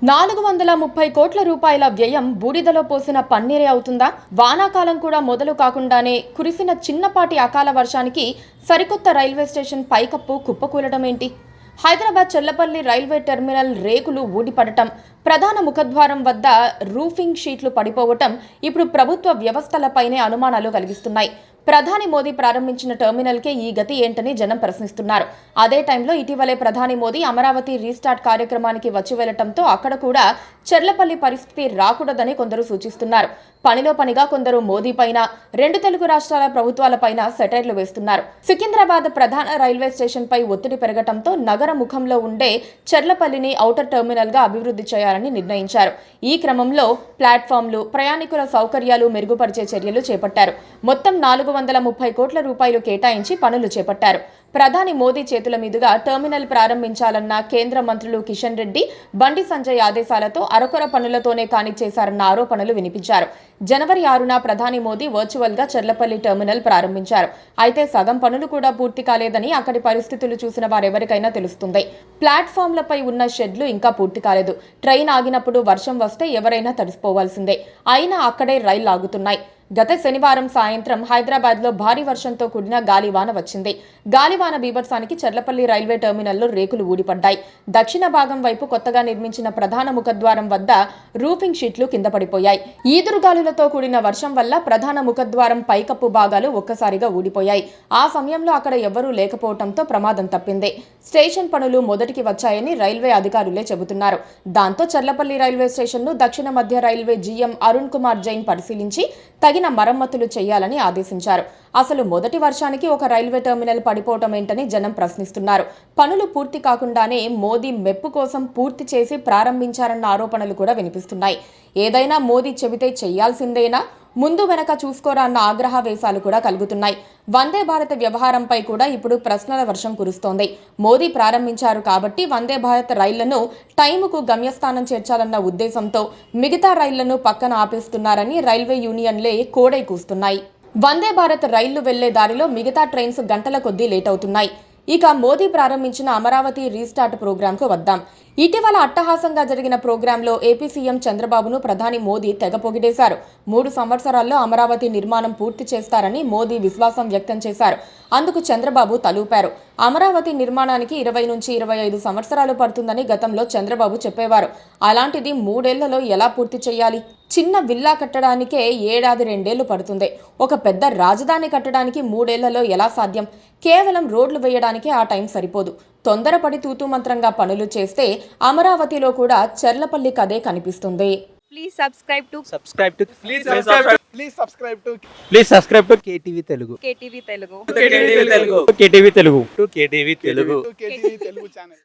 430 కోట్ల రూపాయల వ్యయం బూడిదలో పోసిన పన్నీరే అవుతుందా? వానాకాలం కూడా మొదలు కాకుండానే కురిసిన చిన్నపాటి అకాల వర్షానికి సరికొత్త రైల్వే స్టేషన్ పైకప్పు కుప్పకూలడం ఏంటి? హైదరాబాద్ చెల్లపల్లి రైల్వే టెర్మినల్ రేకులు ఊడిపడటం, ప్రధాన ముఖద్వారం వద్ద రూఫింగ్ షీట్లు పడిపోవటం ఇప్పుడు ప్రభుత్వ వ్యవస్థలపైనే అనుమానాలు కలిగిస్తున్నాయి. ప్రధాని మోదీ ప్రారంభించిన టెర్మినల్కే ఈ గతి ఏంటని జనం ప్రశ్నిస్తున్నారు. అదే టైంలో ఇటీవలే ప్రధాని మోదీ అమరావతి రీస్టార్ట్ కార్యక్రమానికి వచ్చి వెళ్లటంతో అక్కడ కూడా చెర్లపల్లి పరిస్థితి రాకూడదని కొందరు సూచిస్తున్నారు. పనిలో పనిగా కొందరు మోదీ పైన, రెండు తెలుగు రాష్ట్రాల ప్రభుత్వాలపైన సెటైర్లు వేస్తున్నారు. సికింద్రాబాద్ ప్రధాన రైల్వే స్టేషన్ పై ఒత్తిడి పెరగటంతో నగర ముఖంలో ఉండే చెర్లపల్లిని ఔటర్ టెర్మినల్ గా అభివృద్ధి చేయాలని నిర్ణయించారు. ఈ క్రమంలో ప్లాట్ఫామ్లు, ప్రయాణికుల సౌకర్యాలు మెరుగుపరిచే చర్యలు చేపట్టారు. మొత్తం 430 కోట్ల రూపాయలు కేటాయించి పనులు చేపట్టారు. ప్రధాని మోదీ చేతుల మీదుగా టెర్మినల్ ప్రారంభించాలన్న కేంద్ర మంత్రులు కిషన్ రెడ్డి, బండి సంజయ్ ఆదేశాలతో అరకొర పనులతోనే కానిచ్చేశారన్న ఆరోపణలు వినిపించారు. జనవరి 6న ప్రధాని మోదీ వర్చువల్ గా చెర్లపల్లి టెర్మినల్ ప్రారంభించారు. అయితే సగం పనులు కూడా పూర్తి కాలేదని అక్కడి పరిస్థితులు చూసిన వారెవరికైనా తెలుస్తుంది. ప్లాట్ఫామ్లపై ఉన్న షెడ్లు ఇంకా పూర్తి కాలేదు. ట్రైన్ ఆగినప్పుడు వర్షం వస్తే ఎవరైనా తడిసిపోవాల్సిందే. అయినా అక్కడే రైళ్లు ఆగుతున్నాయి. గత శనివారం సాయంత్రం హైదరాబాద్ లో భారీ వర్షంతో కూడిన గాలివాన వచ్చింది. గాలివాన బీభత్సానికి చెర్లపల్లి రైల్వే టెర్మినల్లో రేకులు ఊడిపడ్డాయి. దక్షిణ భాగం వైపు కొత్తగా నిర్మించిన ప్రధాన ముఖద్వారం వద్ద రూఫింగ్ షీట్లు కింద పడిపోయాయి. ఈదురుగాలులతో కూడిన వర్షం వల్ల ప్రధాన ముఖద్వారం పైకప్పు భాగాలు ఒక్కసారిగా ఊడిపోయాయి. ఆ సమయంలో అక్కడ ఎవ్వరూ లేకపోవడంతో ప్రమాదం తప్పింది. స్టేషన్ పనులు మొదటికి వచ్చాయని రైల్వే అధికారులే చెబుతున్నారు. దాంతో చెర్లపల్లి రైల్వే స్టేషన్ ను దక్షిణ మధ్య రైల్వే జీఎం అరుణ్ కుమార్ జైన్ పరిశీలించి తగిన మరమ్మతులు చేయాలని ఆదేశించారు. అసలు మొదటి వర్షానికి ఒక రైల్వే టెర్మినల్ పడిపోవటం ఏంటని జనం ప్రశ్నిస్తున్నారు. పనులు పూర్తి కాకుండానే మోదీ మెప్పు కోసం పూర్తి చేసి ప్రారంభించారన్న ఆరోపణలు కూడా వినిపిస్తున్నాయి. ఏదైనా మోదీ చెబితే చెయ్యాల్సిందేనా? ముందు వెనక చూసుకోరా అన్న ఆగ్రహవేశాలు కూడా కలుగుతున్నాయి. వందే భారత్ వ్యవహారంపై కూడా ఇప్పుడు ప్రశ్నల వర్షం కురుస్తోంది. మోదీ ప్రారంభించారు కాబట్టి వందే భారత్ రైళ్లను టైముకు గమ్యస్థానం చేర్చాలన్న ఉద్దేశంతో మిగతా రైళ్లను పక్కన ఆపేస్తున్నారని రైల్వే యూనియన్లే కోడై కూస్తున్నాయి. వందే భారత్ రైళ్లు వెళ్లే దారిలో మిగతా ట్రైన్స్ గంటల కొద్దీ లేట్ అవుతున్నాయి. ఇక మోదీ ప్రారంభించిన అమరావతి రీస్టార్ట్ ప్రోగ్రాంకు వద్దాం. ఇటీవల అట్టహాసంగా జరిగిన ప్రోగ్రాంలో ఏపీ సీఎం చంద్రబాబును ప్రధాని మోదీ తెగ పొగిడేశారు. 3 సంవత్సరాల్లో అమరావతి నిర్మాణం పూర్తి చేస్తారని మోదీ విశ్వాసం వ్యక్తం చేశారు. అందుకు చంద్రబాబు తలూపారు. అమరావతి నిర్మాణానికి 20 నుంచి 25 సంవత్సరాలు పడుతుందని గతంలో చంద్రబాబు చెప్పేవారు. అలాంటిది 3 ఏళ్లలో ఎలా పూర్తి చేయాలి? చిన్న విల్లా కట్టడానికే 1-2 ఏళ్లు పడుతుంది. ఒక పెద్ద రాజధాని కట్టడానికి 3 ఏళ్లలో ఎలా సాధ్యం? కేవలం రోడ్లు వేయడానికి ఆ టైం సరిపోదు. తొందరపడి తూతూ మంత్రంగా పనులు చేస్తే అమరావతిలో కూడా చెర్లపల్లి కదే కనిపిస్తుంది. Please subscribe to KTV Telugu. KTV Telugu. KTV Telugu. KTV Telugu channel.